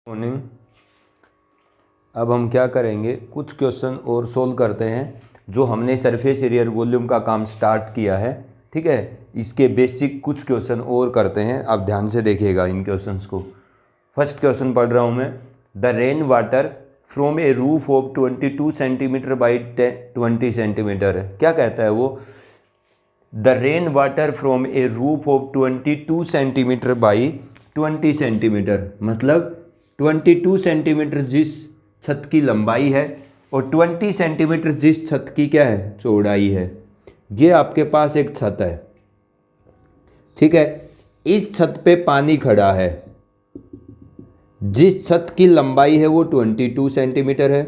Morning. अब हम क्या करेंगे, कुछ क्वेश्चन और सोल्व करते हैं जो हमने सरफेस एरिया वॉल्यूम का काम स्टार्ट किया है। ठीक है, इसके बेसिक कुछ क्वेश्चन और करते हैं। आप ध्यान से देखिएगा इन क्वेश्चंस को। फर्स्ट क्वेश्चन पढ़ रहा हूँ मैं। The rain water from a roof of 22 centimetre by 20 centimetre. क्या कहता है वो? The rain water from a roof of 22 centimetre by 20 centimetre, मतलब 22 सेंटीमीटर जिस छत की लंबाई है और 20 सेंटीमीटर जिस छत की क्या है, चौड़ाई है। ये आपके पास एक छत है, ठीक है। इस छत पे पानी खड़ा है। जिस छत की लंबाई है वो 22 सेंटीमीटर है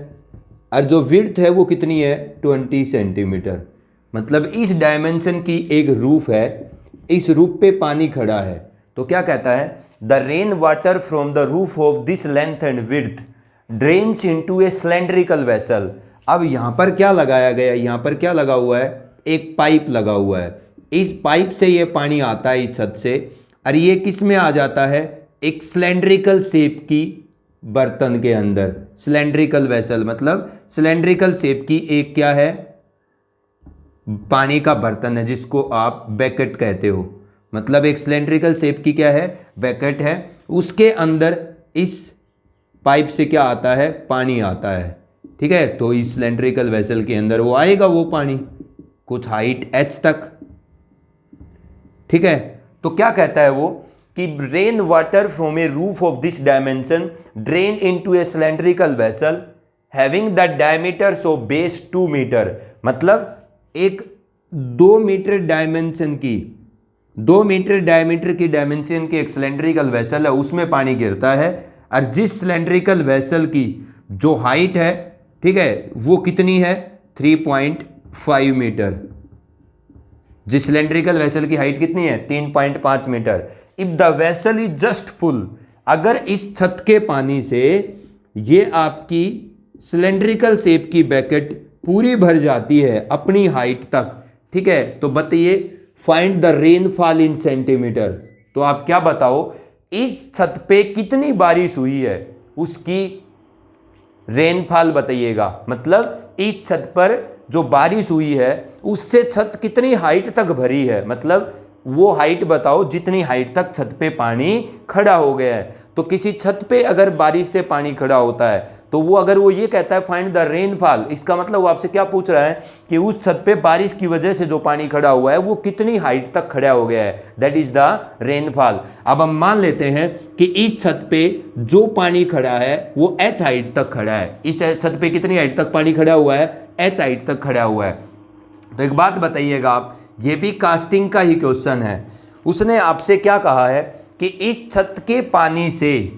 और जो विड्थ है वो कितनी है, 20 सेंटीमीटर। मतलब इस डायमेंशन की एक रूफ है, इस रूफ पे पानी खड़ा है। तो क्या कहता है? The rain water from the roof of this length and width drains into a cylindrical vessel. अब यहाँ पर क्या लगाया गया, यहाँ पर क्या लगा हुआ है, एक पाइप लगा हुआ है। इस पाइप से ये पानी आता है इस छत से और ये किस में आ जाता है, एक सिलेंड्रिकल शेप की बर्तन के अंदर। सिलेंड्रिकल वेसल मतलब सिलेंड्रिकल शेप की एक क्या है, पानी का बर्तन है, जिसको आप बैकेट कहते हो। मतलब एक सिलेंड्रिकल शेप की क्या है, बैकेट है। उसके अंदर इस पाइप से क्या आता है, पानी आता है। ठीक है, तो इस सिलेंड्रिकल वेसल के अंदर वो आएगा, वो पानी कुछ हाइट h तक। ठीक है, तो क्या कहता है वो कि rain water from a roof of this dimension drain into a cylindrical vessel having the diameters of base 2 metre. मतलब एक 2 मीटर डायमेंशन की, 2 मीटर डायमीटर की डायमेंशन की एक सिलेंड्रिकल वेसल है, उसमें पानी गिरता है। और जिस सिलेंड्रिकल वेसल की जो हाइट है, ठीक है, वो कितनी है, 3.5 मीटर। जिस सिलेंड्रिकल वेसल की हाइट कितनी है, 3.5 metre. If the vessel is just full, अगर इस छत के पानी से ये आपकी सिलेंड्रिकल शेप की बैकेट पूरी भर जाती है अपनी हाइट तक, ठीक है, तो बताइए find the rainfall in centimetre. तो आप क्या बताओ, इस छत पे कितनी बारिश हुई है, उसकी रेनफॉल बताइएगा। मतलब इस छत पर जो बारिश हुई है उससे छत कितनी हाइट तक भरी है, मतलब वो हाइट बताओ जितनी हाइट तक छत पे पानी खड़ा हो गया है। तो किसी छत पे अगर बारिश से पानी खड़ा होता है तो वो अगर वो ये कहता है फाइंड द रेनफॉल, इसका मतलब वो आपसे क्या पूछ रहा है कि उस छत पे बारिश की वजह से जो पानी खड़ा हुआ है वो कितनी हाइट तक खड़ा हो गया है, दैट इज द रेनफॉल। अब हम मान लेते हैं कि इस छत पे जो पानी खड़ा है वो h हाइट तक खड़ा है। इस छत पे कितनी हाइट तक पानी खड़ा हुआ है, h हाइट तक खड़ा हुआ है। तो एक बात बताइएगा आप, ये भी कास्टिंग का ही क्वेश्चन है। उसने आपसे क्या कहा है कि इस छत के पानी से,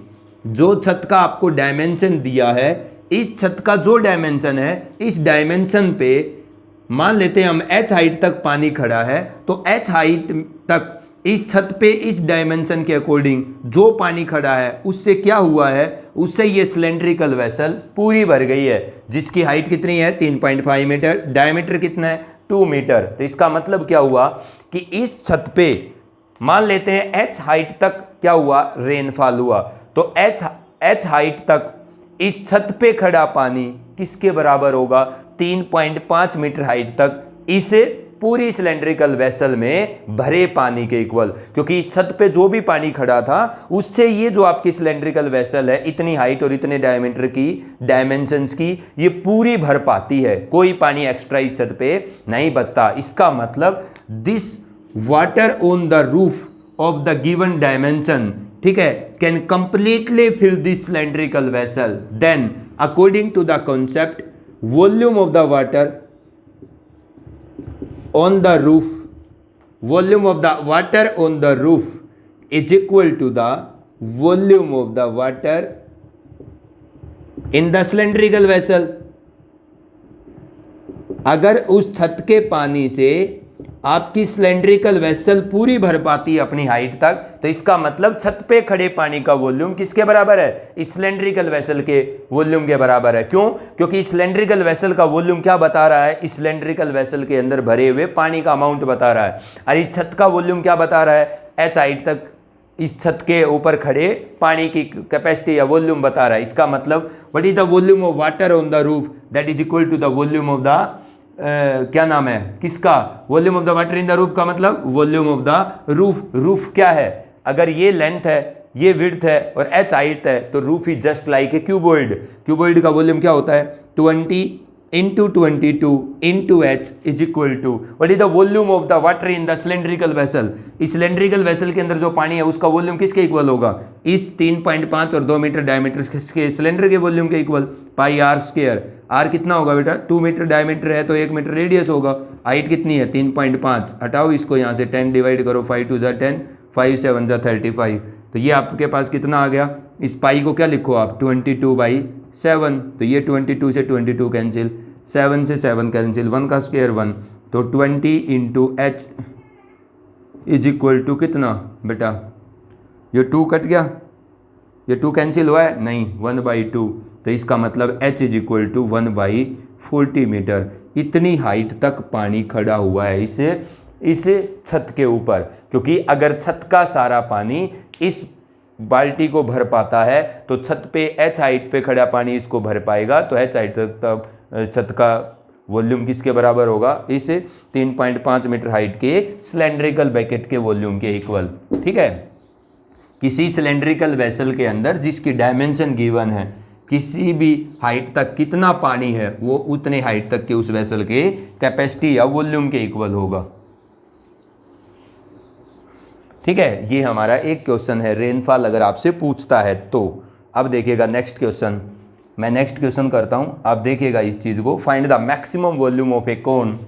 जो छत का आपको डायमेंशन दिया है, इस छत का जो डायमेंशन है, इस डायमेंशन पे मान लेते हैं हम h हाइट तक पानी खड़ा है, तो h हाइट तक इस छत पे इस डायमेंशन के अकॉर्डिंग जो पानी खड़ा है उससे क्या हुआ है, उससे ये सिलेंड्रिकल वेसल पूरी भर गई है, जिसकी हाइट कितनी है, 3.5 मीटर, डायमीटर कितना है, 2 मीटर। तो इसका मतलब क्या हुआ कि इस छत पे मान लेते हैं h हाइट तक क्या हुआ, रेनफॉल हुआ। तो h हाइट तक इस छत पे खड़ा पानी किसके बराबर होगा, 3.5 मीटर हाइट तक इस पूरी सिलेंड्रिकल वेसल में भरे पानी के इक्वल। क्योंकि इस छत पे जो भी पानी खड़ा था उससे ये जो आपकी सिलेंड्रिकल वेसल है, इतनी हाइट और इतने डायमीटर की डायमेंशंस की, ये पूरी भर पाती है, कोई पानी एक्स्ट्रा इस छत पे नहीं बचता। इसका मतलब this water on the roof of the given dimension, ठीक है, can completely fill this cylindrical vessel, then according to the concept volume of the water on the roof, volume of the water on the roof is equal to the volume of the water in the cylindrical vessel। अगर उस छत के पानी से आपकी cylindrical vessel पूरी भर पाती है अपनी हाइट तक, तो इसका मतलब छत पे खड़े पानी का वॉल्यूम किसके बराबर है, इस सिलेंड्रिकल वेसल के वॉल्यूम के बराबर है। क्यों? क्योंकि इस सिलेंड्रिकल वेसल का वॉल्यूम क्या बता रहा है, इस सिलेंड्रिकल वेसल के अंदर भरे हुए पानी का अमाउंट बता रहा है। और इस छत का वॉल्यूम क्या बता रहा है, h हाइट तक इस छत के ऊपर खड़े पानी की कैपेसिटी या वॉल्यूम बता रहा है। इसका मतलब what is the volume of water on the roof that is equal to the volume of the क्या नाम है किसका, volume of the water in the roof का मतलब volume of the roof. Roof क्या है, अगर ये लेंथ है, ये विड्थ है और h हाइट है, तो roof is just like a cuboid. Cuboid का वॉल्यूम क्या होता है 20 into 22 into H is equal to what is the volume of the water in the cylindrical vessel. इस सिलेंड्रिकल वेसल के अंदर जो पानी है उसका वॉल्यूम किसके इक्वल होगा, इस 3.5 और 2 मीटर डायमीटर के सिलेंडर के वॉल्यूम के equal, pi R square. R कितना होगा बेटा, 2 मीटर डायमीटर है तो 1 मीटर रेडियस होगा। हाइट कितनी है 3.5, हटाओ इसको यहाँ से, 10 डिवाइड करो, 5 2 10, 5 7 35, तो ये आपके पास कितना आ गया। इस पाई को क्या लिखो आप 22/7, तो ये 22 से 22 कैंसिल, 7 से 7 कैंसिल, 1 का स्क्वायर 1, तो 20 into H is equal to कितना बेटा, ये 2 कट गया, ये 2 कैंसिल हुआ है नहीं, 1/2, तो इसका मतलब h is equal to 1/40 metre. इतनी हाइट तक पानी खड़ा हुआ है इस छत के ऊपर, क्योंकि अगर छत का सारा पानी इस बाल्टी को भर पाता है तो छत पे h हाइट पे खड़ा पानी इसको भर पाएगा, तो h हाइट तक छत का वॉल्यूम किसके बराबर होगा, इस 3.5 मीटर हाइट के सिलेंड्रिकल बकेट के वॉल्यूम के इक्वल। ठीक है, किसी सिलेंड्रिकल वेसल के अंदर जिसकी डायमेंशन गिवन है, किसी भी हाइट तक कितना पानी है वो उतने हाइट तक के उस वेसल के कैपेसिटी या वॉल्यूम के इक्वल होगा। ठीक है, ये हमारा एक क्वेश्चन है रेनफॉल अगर आपसे पूछता है तो। अब देखिएगा नेक्स्ट क्वेश्चन, मैं नेक्स्ट क्वेश्चन करता हूँ, आप देखिएगा इस चीज़ को, find the maximum volume of a cone.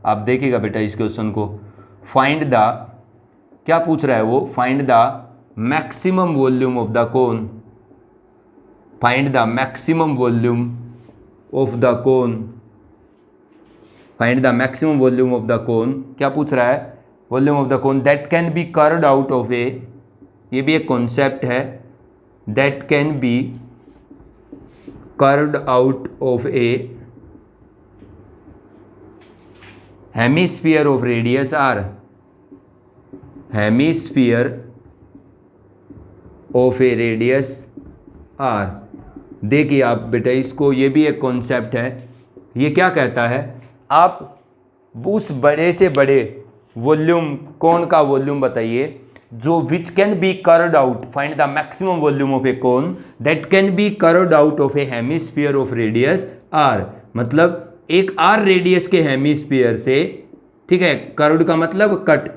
आप देखिएगा बेटा इस क्वेश्चन को, फाइंड द, क्या पूछ रहा है वो, find the maximum volume of the cone, find the maximum volume of the cone, find the maximum volume of the cone. क्या पूछ रहा है, volume of the cone that can be curved out of a, ये भी एक concept है, that can be curved out of a hemisphere of radius R, hemisphere of a radius R. देखिए आप बेटा इसको, ये भी एक कॉन्सेप्ट है। ये क्या कहता है, आप उस बड़े से बड़े वॉल्यूम, कोन का वॉल्यूम बताइए जो which can be curved out, find the maximum volume of a cone that can be curved out of a hemisphere of radius R, मतलब एक आर रेडियस के हेमिस्फीयर से, ठीक है, कर्व्ड का मतलब कट,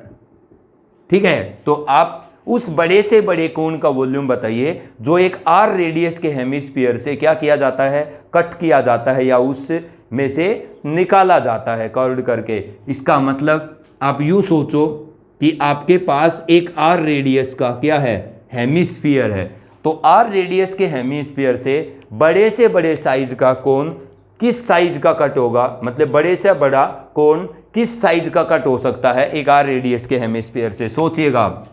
ठीक है, तो आप उस बड़े से बड़े कोन का वॉल्यूम बताइए जो एक आर रेडियस के हेमिस्फीयर से क्या किया जाता है, कट किया जाता है या उस में से निकाला जाता है कर्व्ड करके। इसका मतलब आप यूं सोचो कि आपके पास एक आर रेडियस का क्या है, हेमिस्फीयर है, तो आर रेडियस के हेमिस्फीयर से बड़े साइज का कोन किस साइज का कट होगा, मतलब बड़े से बड़ा कोन किस साइज का कट हो सकता है एक आर रेडियस के हेमिस्फीयर से। सोचिएगा आप,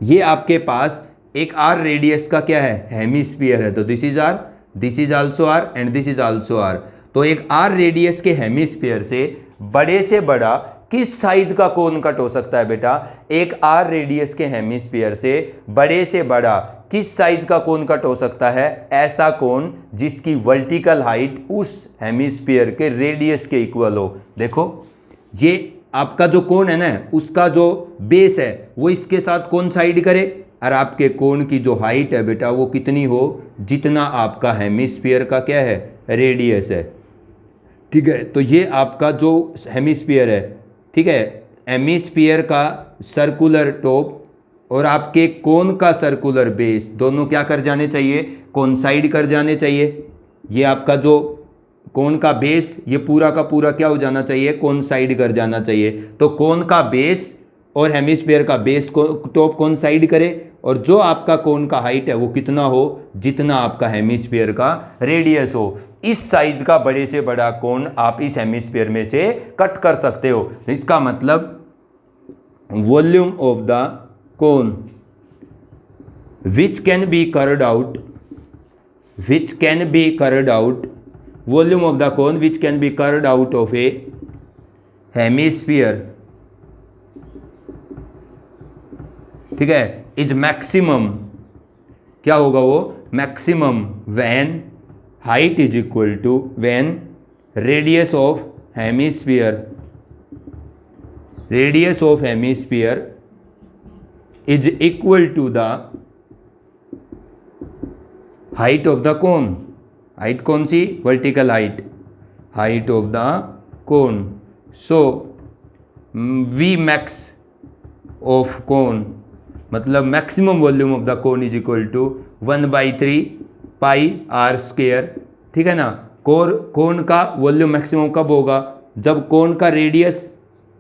ये आपके पास एक आर रेडियस का क्या है, हेमिस्फीयर है, तो this is R, this is also R and this is also R. तो एक आर रेडियस के हेमिस्फीयर से बड़ा किस साइज का कोन कट हो सकता है बेटा, एक आर रेडियस के हेमिस्फीयर से बड़ा किस साइज का कोन कट हो सकता है, ऐसा कोन जिसकी वर्टिकल हाइट उस हेमिस्फीयर के रेडियस के इक्वल हो। देखो ये आपका जो कोन है ना, उसका जो बेस है वो इसके साथ कौन साइड करे, और आपके कोन की जो हाइट है बेटा वो कितनी हो, जितना आपका हेमिस्फीयर का क्या है, रेडियस है। ठीक है, तो ये आपका जो हेमिस्फीयर है, ठीक है, हेमिस्फीयर का सर्कुलर टॉप और आपके कोन का सर्कुलर बेस दोनों क्या कर जाने चाहिए, कोइंसाइड कर जाने चाहिए। ये आपका जो कोन का बेस, ये पूरा का पूरा क्या हो जाना चाहिए, कोइंसाइड कर जाना चाहिए। तो कोन का बेस और हेमिस्फीयर का बेस को टॉप कोइंसाइड करे, और जो आपका कोन का हाइट है वो कितना हो, जितना आपका हेमिस्फीयर का रेडियस हो। इस साइज का बड़े से बड़ा कोन आप इस हेमिस्फीयर में से कट कर सकते हो। तो इसका मतलब volume of the cone which can be curved out, which can be curved out, volume of the cone which can be curved out of a hemisphere, ठीक है, इज मैक्सिमम, क्या होगा वो, maximum when height is equal to when radius of hemisphere is equal to the height of the cone. Height कौन सी, vertical height of the cone. So we max of cone मतलब maximum volume of the cone is equal to 1/3 pi R square. ठीक है ना। कोन का volume maximum कब होगा, जब कोन का रेडियस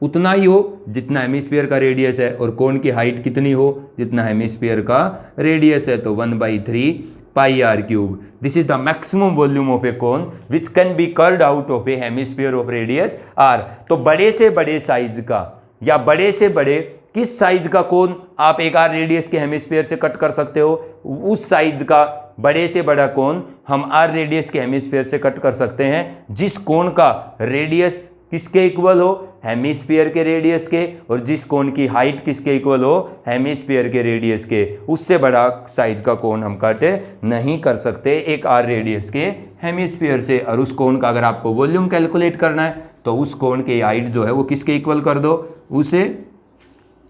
उतना ही हो जितना हेमिस्फीयर का रेडियस है, और कोन की हाइट कितनी हो जितना हेमिस्फीयर का रेडियस है, तो 1/3 pi R cube. This is the maximum volume of a cone which can be curved out of a hemisphere of radius R. तो बड़े से बड़े साइज का या बड़े से बड़े किस साइज का कोन आप एक आर रेडियस के हेमिस्फीयर से कट कर सकते हो, उस साइज का बड़े से बड़ा कोन हम आर रेडियस के हेमिस्फीयर से कट कर सकते हैं जिस कोन का रेडियस किसके इक्वल हो, हेमिस्फीयर के रेडियस के, और जिस कोन की हाइट किसके इक्वल हो, हेमिस्फीयर के रेडियस के। उससे बड़ा साइज का कोन हम कट नहीं कर सकते एक आर रेडियस के हेमिस्फीयर से। और उस कोन का अगर आपको वॉल्यूम कैलकुलेट करना है तो उस कोन की हाइट जो है वो किसके इक्वल कर दो, उसे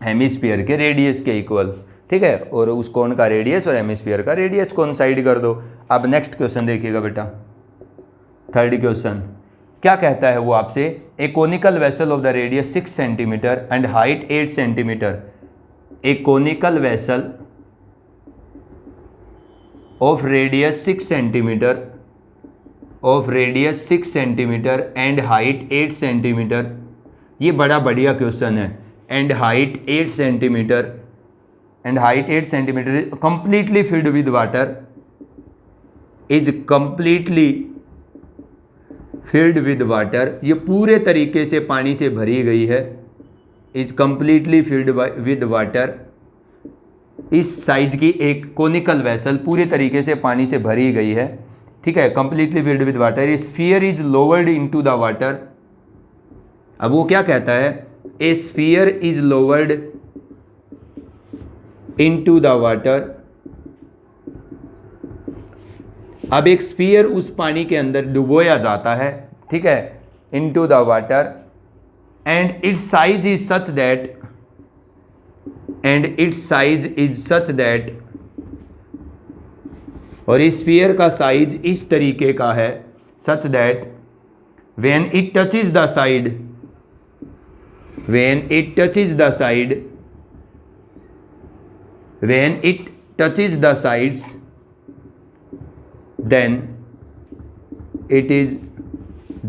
हेमिस्फीयर के रेडियस के इक्वल। ठीक है, और उस कोन का रेडियस और हेमिस्फीयर का रेडियस कोइंसाइड कर दो। अब नेक्स्ट क्वेश्चन देखिएगा बेटा, थर्ड क्वेश्चन क्या कहता है वो आपसे, a conical vessel of the radius 6 centimetre and height 8 centimetre. A conical vessel of radius 6 centimetre and height 8 centimetre. ये बड़ा बढ़िया क्वेश्चन है। And height 8 centimetre is completely filled with water, ये पूरे तरीके से पानी से भरी गई है। Is completely filled with water. इस साइज की एक कोनिकल वेसल पूरे तरीके से पानी से भरी गई है। ठीक है, completely filled with water. Sphere is lowered into the water. अब वो क्या कहता है, ए sphere is lowered into the water. अब एक स्फीयर उस पानी के अंदर डुबोया जाता है, ठीक है, into the water, and it's size is such that, और इस स्फीयर का साइज इस तरीके का है, such that when it touches the sides then it is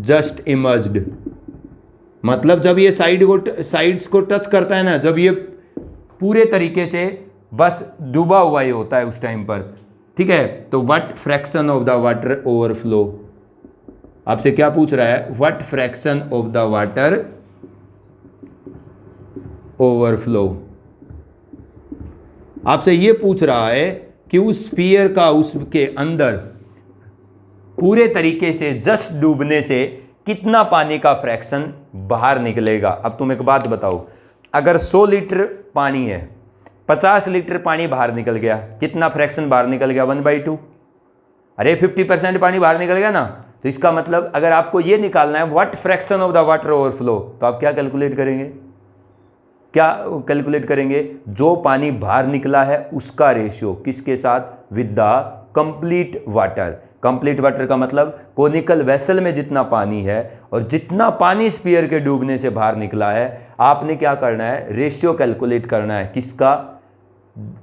just emerged। मतलब जब ये साइड्स को टच करता है ना, जब ये पूरे तरीके से बस डूबा हुआ ही होता है उस टाइम पर। ठीक है, तो what fraction of the water overflow, आपसे क्या पूछ रहा है, what fraction of the water overflow. आपसे ये पूछ रहा है कि उस स्फीयर का उसके अंदर पूरे तरीके से जस्ट डूबने से कितना पानी का फ्रैक्शन बाहर निकलेगा। अब तुम एक बात बताओ, अगर 100 लीटर पानी है, 50 लीटर पानी बाहर निकल गया, कितना फ्रैक्शन बाहर निकल गया, 1/2। अरे 50% पानी बाहर निकल गया ना। तो इसका मतलब अगर आपको ये निकालना है what fraction of the water overflow, तो आप क्या कैलकुलेट करेंगे, जो पानी बाहर निकला है उसका रेशियो किसके साथ, with the complete water. Complete water का मतलब कोनिकल वेसल में जितना पानी है और जितना पानी स्फीयर के डूबने से बाहर निकला है, आपने क्या करना है, रेशियो कैलकुलेट करना है, किसका,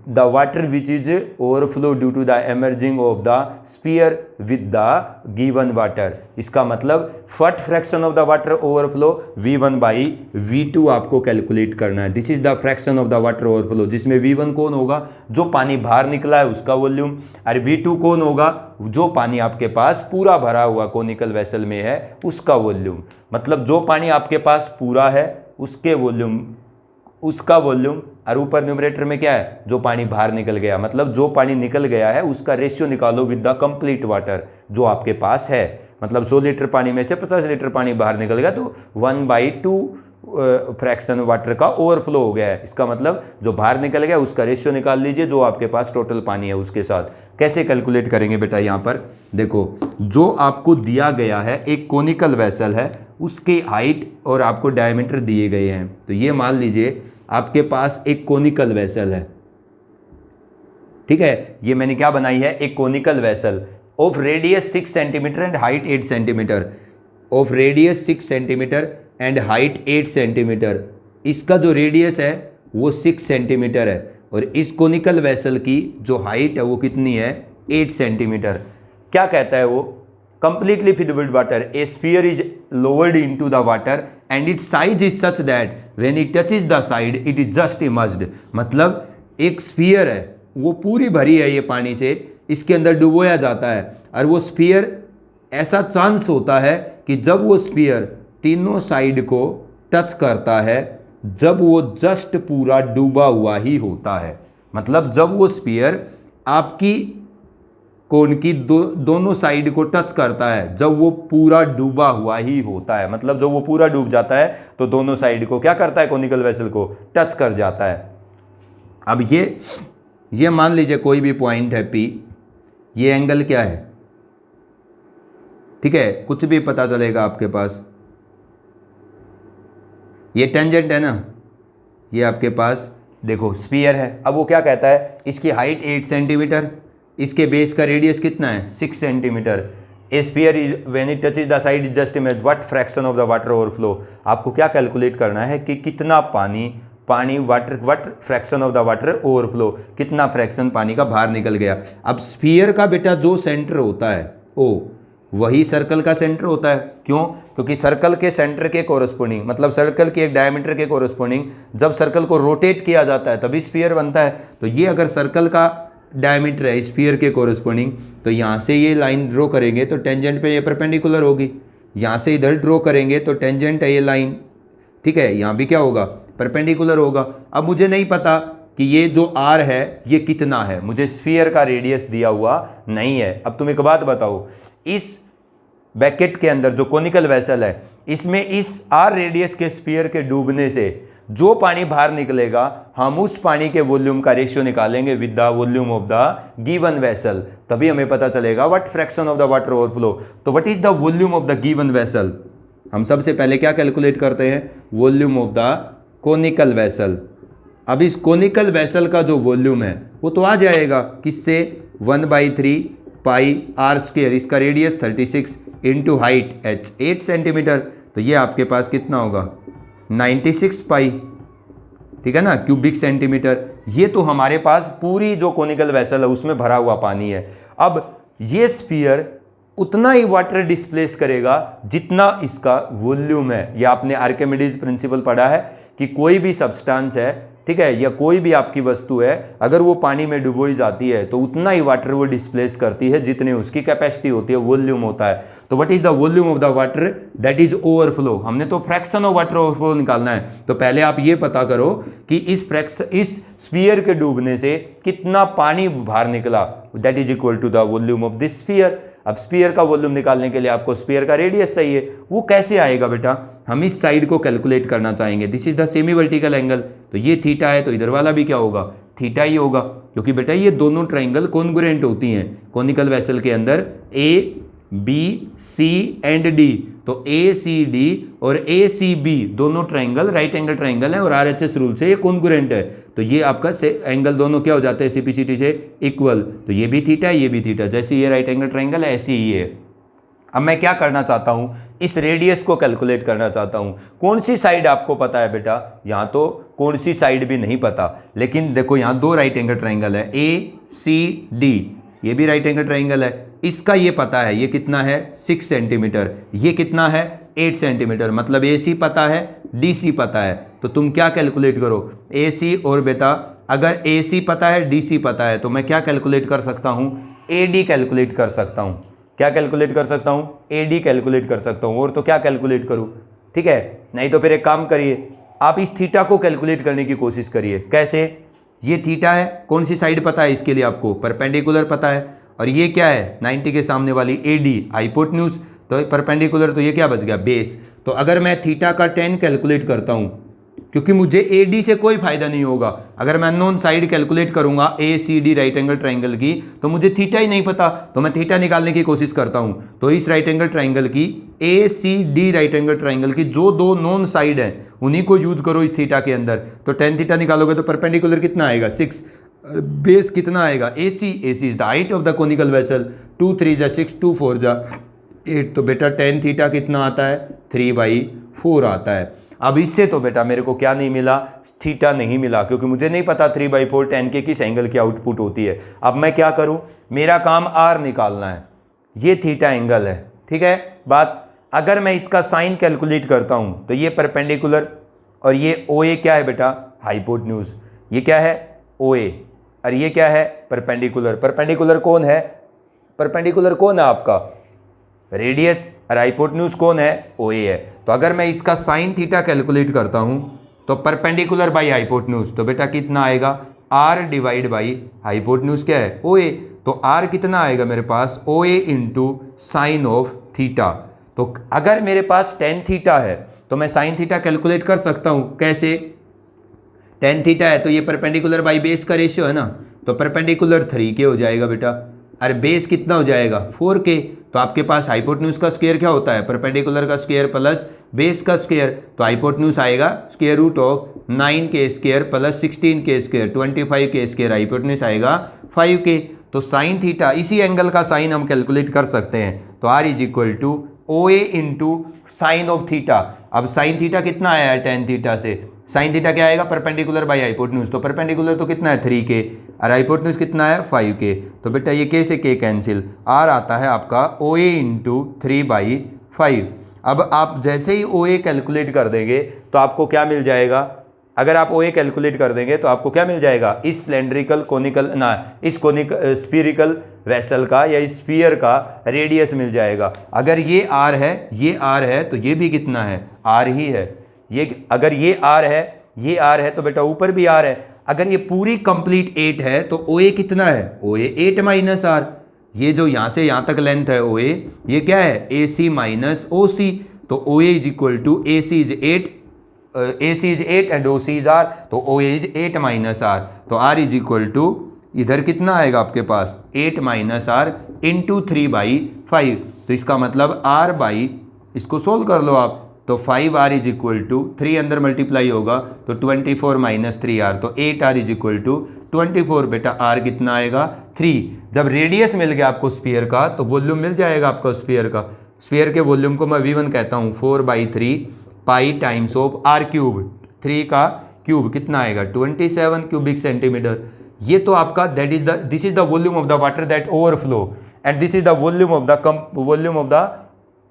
the water which is overflow due to the emerging of the sphere with the given water. इसका मतलब what fraction of the water overflow, V1/V2 आपको कैलकुलेट करना है। This is the fraction of the water overflow, जिसमें V1 कौन होगा, जो पानी बाहर निकला है उसका वॉल्यूम, और V2 कौन होगा, जो पानी आपके पास पूरा भरा हुआ कोनिकल वेसल में है उसका वॉल्यूम। मतलब जो पानी आपके पास पूरा है उसका वॉल्यूम, और ऊपर न्यूमरेटर में क्या है, जो पानी बाहर निकल गया, मतलब जो पानी निकल गया है उसका रेशियो निकालो विद द कंप्लीट वाटर जो आपके पास है। मतलब 100 लीटर पानी में से 50 लीटर पानी बाहर निकल गया, तो 1/2 फ्रैक्शन वाटर का ओवरफ्लो हो गया है। इसका मतलब जो बाहर निकल गया उसका रेशियो निकाल लीजिए जो आपके पास टोटल पानी है उसके साथ। कैसे कैलकुलेट करेंगे बेटा, यहाँ पर देखो जो आपको दिया गया है एक कोनिकल वेसल है, उसकी हाइट और आपको डायमीटर दिए गए हैं। तो ये मान लीजिए आपके पास एक कोनिकल वेसल है, ठीक है, ये मैंने क्या बनाई है, एक conical vessel of radius 6 centimetre and height 8 centimetre, of radius 6 centimetre and height 8 centimetre. इसका जो रेडियस है वो 6 सेंटीमीटर है और इस कोनिकल वेसल की जो हाइट है वो कितनी है, 8 सेंटीमीटर। क्या कहता है वो, completely filled with water, A sphere is lowered into the water and it's size is such that when it touches the side it is just emerged. मतलब एक स्फीयर है, वो पूरी भरी है ये पानी से, इसके अंदर डुबोया जाता है और वो स्फीयर ऐसा चांस होता है कि जब वो स्फीयर तीनों साइड को टच करता है जब वो जस्ट पूरा डूबा हुआ ही होता है। मतलब जब वो स्फीयर आपकी कोन की दोनों साइड को टच करता है जब वो पूरा डूबा हुआ ही होता है। मतलब जब वो पूरा डूब जाता है तो दोनों साइड को क्या करता है, कोनिकल वेसल को टच कर जाता है। अब ये मान लीजिए कोई भी पॉइंट है P, ये एंगल क्या है, ठीक है, कुछ भी पता चलेगा आपके पास। ये टेंजेंट है ना, ये आपके पास देखो स्फीयर है। अब वो क्या कहता है, इसकी हाइट 8 सेंटीमीटर, इसके बेस का रेडियस कितना है, 6 centimetre. A sphere is when it touches the side just image what fraction of the water overflow. आपको क्या कैलकुलेट करना है कि कितना पानी water what fraction of the water overflow, कितना फ्रैक्शन पानी का बाहर निकल गया। अब स्फीयर का बेटा जो सेंटर होता है ओ वही सर्कल का सेंटर होता है। क्यों, क्योंकि सर्कल के सेंटर के कोरस्पोंडिंग, मतलब सर्कल के एक डायमीटर के कोरस्पोंडिंग जब सर्कल को रोटेट किया जाता है तभी स्फीयर बनता है। तो ये अगर सर्कल का डायमीटर है स्फीयर के कोरस्पोंडिंग, तो यहाँ से ये लाइन ड्रॉ करेंगे तो टेंजेंट पे ये परपेंडिकुलर होगी, यहाँ से इधर ड्रॉ करेंगे तो टेंजेंट है ये लाइन, ठीक है, यहाँ भी क्या होगा, परपेंडिकुलर होगा। अब मुझे नहीं पता कि ये जो R है ये कितना है, मुझे स्फीयर का रेडियस दिया हुआ नहीं है। अब तुम एक बात बताओ, इस बैकेट के अंदर जो कोनिकल वेसल है इसमें इस R रेडियस के स्फीयर के डूबने से जो पानी बाहर निकलेगा हम उस पानी के वॉल्यूम का रेशियो निकालेंगे with the volume of the given vessel, तभी हमें पता चलेगा what fraction of the water overflow. तो what is the volume of the given vessel, हम सबसे पहले क्या कैलकुलेट करते हैं, volume of the conical vessel. अब इस कोनिकल वेसल का जो वॉल्यूम है वो तो आ जाएगा किससे, 1/3 पाई आर स्क्वेयर, इसका radius 36 into height h 8 centimetre, तो ये आपके पास कितना होगा 96 पाई, ठीक है ना, क्यूबिक सेंटीमीटर। ये तो हमारे पास पूरी जो कोनिकल वेसल है उसमें भरा हुआ पानी है। अब ये स्फीयर उतना ही वाटर डिस्प्लेस करेगा जितना इसका वॉल्यूम है। या आपने आर्किमिडीज प्रिंसिपल पढ़ा है कि कोई भी सब्सटेंस है, ठीक है, या कोई भी आपकी वस्तु है, अगर वो पानी में डुबोई जाती है तो उतना ही वाटर वो डिस्प्लेस करती है जितनी उसकी कैपेसिटी होती है, वॉल्यूम होता है। तो what is the volume of the water, that is overflow. हमने तो फ्रैक्शन ऑफ वाटर ओवरफ्लो निकालना है, तो पहले आप ये पता करो कि इस स्फीयर के डूबने से कितना पानी बाहर निकला, that is equal to the volume of this sphere. अब स्फीयर का वॉल्यूम निकालने के लिए आपको स्फीयर का रेडियस चाहिए, वो कैसे आएगा बेटा, हम इस साइड को कैलकुलेट करना चाहेंगे। This is the semi vertical angle, तो ये थीटा है तो इधर वाला भी क्या होगा, थीटा ही होगा, क्योंकि बेटा ये दोनों ट्राइंगल कॉन्ग्रुएंट होती हैं कोनिकल वेसल के अंदर, A B C and D. तो ए सी डी और ए सी बी दोनों ट्राइंगल राइट एंगल ट्राइंगल है और RHS रूल से ये कॉन्ग्रुएंट है, तो ये आपका एंगल दोनों क्या हो जाते हैं CPCT से इक्वल। तो ये भी थीटा है, ये भी थीटा, जैसे ये राइट एंगल ट्राइंगल है ऐसे ही है। अब मैं क्या करना चाहता हूं, इस रेडियस को कैलकुलेट करना चाहता हूं। कौन सी साइड आपको पता है बेटा, यहां तो कौन सी साइड भी नहीं पता, लेकिन देखो यहां दो राइट एंगल ट्राइंगल है ACD, ये भी राइट एंगल ट्राइंगल है, इसका ये पता है ये कितना है 6 सेंटीमीटर, ये कितना है 8 सेंटीमीटर, मतलब AC पता है DC पता है। तो तुम क्या कैलकुलेट करो AC, और बेटा अगर AC पता है DC पता है तो मैं क्या कैलकुलेट कर सकता हूँ, AD कैलकुलेट कर सकता हूँ। क्या कैलकुलेट कर सकता हूँ, AD कैलकुलेट कर सकता हूँ। और तो क्या कैलकुलेट करूँ, ठीक है, नहीं तो फिर एक काम करिए, आप इस थीटा को कैलकुलेट करने की कोशिश करिए। कैसे, ये थीटा है, कौन सी साइड पता है इसके लिए आपको, परपेंडिकुलर पता है, और ये क्या है 90 के सामने वाली AD हाइपोटेन्यूज, तो परपेंडिकुलर, तो ये क्या बच गया, बेस। तो अगर मैं थीटा का tan कैलकुलेट करता हूँ, क्योंकि मुझे AD से कोई फायदा नहीं होगा, अगर मैं अननोन साइड कैलकुलेट करूंगा ACD राइट एंगल ट्राइंगल की, तो मुझे थीटा ही नहीं पता, तो मैं थीटा निकालने की कोशिश करता हूं। तो इस राइट एंगल ट्राइंगल की, ACD राइट एंगल ट्राइंगल की जो दो नॉन साइड हैं उन्हीं को यूज करो इस थीटा के अंदर। तो tan थीटा निकालोगे तो परपेंडिकुलर कितना आएगा, 6, बेस कितना आएगा, AC is the height of the conical vessel, 2 3 जा 6, 2 4 जा 8, तो बेटा tan थीटा कितना आता है, 3/4 आता है। अब इससे तो बेटा मेरे को क्या नहीं मिला, थीटा नहीं मिला, क्योंकि मुझे नहीं पता 3/4 tan के किस एंगल की आउटपुट होती है। अब मैं क्या करूं, मेरा काम R निकालना है, ये थीटा एंगल है, ठीक है बात। अगर मैं इसका साइन कैलकुलेट करता हूं तो ये परपेंडिकुलर, और ये OA क्या है बेटा, हाइपोटेन्यूज, ये क्या है OA, और ये क्या है परपेंडिकुलर। परपेंडिकुलर कौन है, परपेंडिकुलर कौन है आपका, रेडियस, और हाइपोटेन्यूज कौन है, OA है। तो अगर मैं इसका साइन थीटा कैलकुलेट करता हूं तो परपेंडिकुलर बाई हाइपोटेन्यूज, तो बेटा कितना आएगा, R डिवाइड बाई हाइपोटेन्यूज क्या है, OA। तो R कितना आएगा मेरे पास, OA into sine of theta. तो अगर मेरे पास tan थीटा है तो मैं साइन थीटा कैलकुलेट कर सकता हूं, कैसे, tan थीटा है तो ये परपेंडिकुलर बाई बेस का रेशियो है ना, तो परपेंडिकुलर 3K हो जाएगा बेटा, अरे बेस कितना हो जाएगा 4K। तो आपके पास हाइपोटेन्यूज का स्क्वायर क्या होता है, परपेंडिकुलर का स्क्वायर प्लस बेस का स्क्वायर, तो हाइपोटेन्यूज आएगा square root of 9K square plus 16K square, 25K square, hypotenuse आएगा 5K। तो साइन थीटा, इसी एंगल का साइन हम कैलकुलेट कर सकते हैं, तो R is equal to OA into sine of theta. अब साइन थीटा कितना आया है tan थीटा से, साइन थीटा क्या आएगा, परपेंडिकुलर बाई हाइपोटेन्यूज, तो परपेंडिकुलर तो कितना है 3K, और हाइपोटेन्यूज कितना है 5K। तो बेटा ये K से K कैंसिल, R आता है आपका OA इंटू 3/5। अब आप जैसे ही OA कैलकुलेट कर देंगे तो आपको क्या मिल जाएगा, अगर आप OA कैलकुलेट कर देंगे तो आपको क्या मिल जाएगा, इस सिलेंड्रिकल कोनिकल ना, इस स्फीरिकल वेसल का या स्फीयर का रेडियस मिल जाएगा। अगर ये R है, ये R है, तो ये भी कितना है, R ही है। ये अगर ये R है, ये R है, तो बेटा ऊपर भी R है। अगर ये पूरी कंप्लीट 8 है तो OA कितना है, OA 8 माइनस R। ये जो यहाँ से यहाँ तक लेंथ है OA, ये क्या है, AC माइनस OC। तो OA is equal to AC is 8, AC is 8 and OC is R, तो OA इज 8 माइनस R। तो R इज इक्वल टू, इधर कितना आएगा आपके पास, 8 माइनस R इंटू 3/5। तो इसका मतलब R बाई, इसको सोल्व कर लो आप, तो 5R इज इक्वल टू 3 अंदर मल्टीप्लाई होगा तो 24 माइनस 3R, तो 8R इज इक्वल टू 24। बेटा R कितना आएगा 3। जब रेडियस मिल गया आपको स्फीयर का तो वॉल्यूम मिल जाएगा आपको स्फीयर का। स्फीयर के वॉल्यूम को मैं V1 कहता हूँ, 4/3 पाई टाइम्स ऑफ R क्यूब, 3 का क्यूब कितना आएगा 27 क्यूबिक सेंटीमीटर। ये तो आपका this is the volume of the water that overflow, and this is the volume of the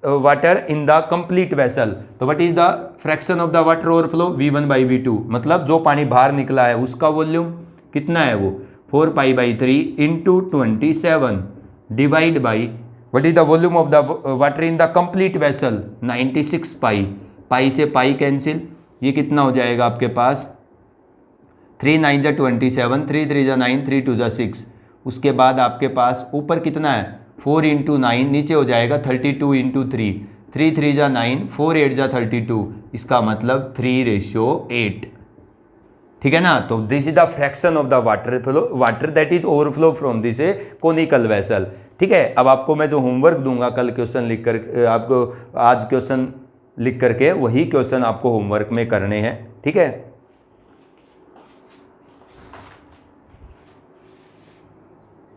water in the complete vessel. तो what is the fraction of the water overflow, V1/V2, मतलब जो पानी बाहर निकला है उसका वॉल्यूम कितना है, वो 4π/3 into 27 divide by what is the volume of the water in the complete vessel, 96 pi, pi से पाई कैंसिल, ये कितना हो जाएगा आपके पास 3 9 जा 27, 3 3 जा 9, 3 2 जा 6। उसके बाद आपके पास ऊपर कितना है 4 इंटू 9, नीचे हो जाएगा 32 इंटू 3, 3 3 जा 9, 4 8 जा 32, इसका मतलब 3:8, ठीक है ना। तो this is the fraction of the water that is overflow from this A conical vessel, ठीक है। अब आपको मैं जो होमवर्क दूंगा कल क्वेश्चन लिख कर, आपको आज क्वेश्चन लिख करके वही क्वेश्चन आपको होमवर्क में करने हैं, ठीक है।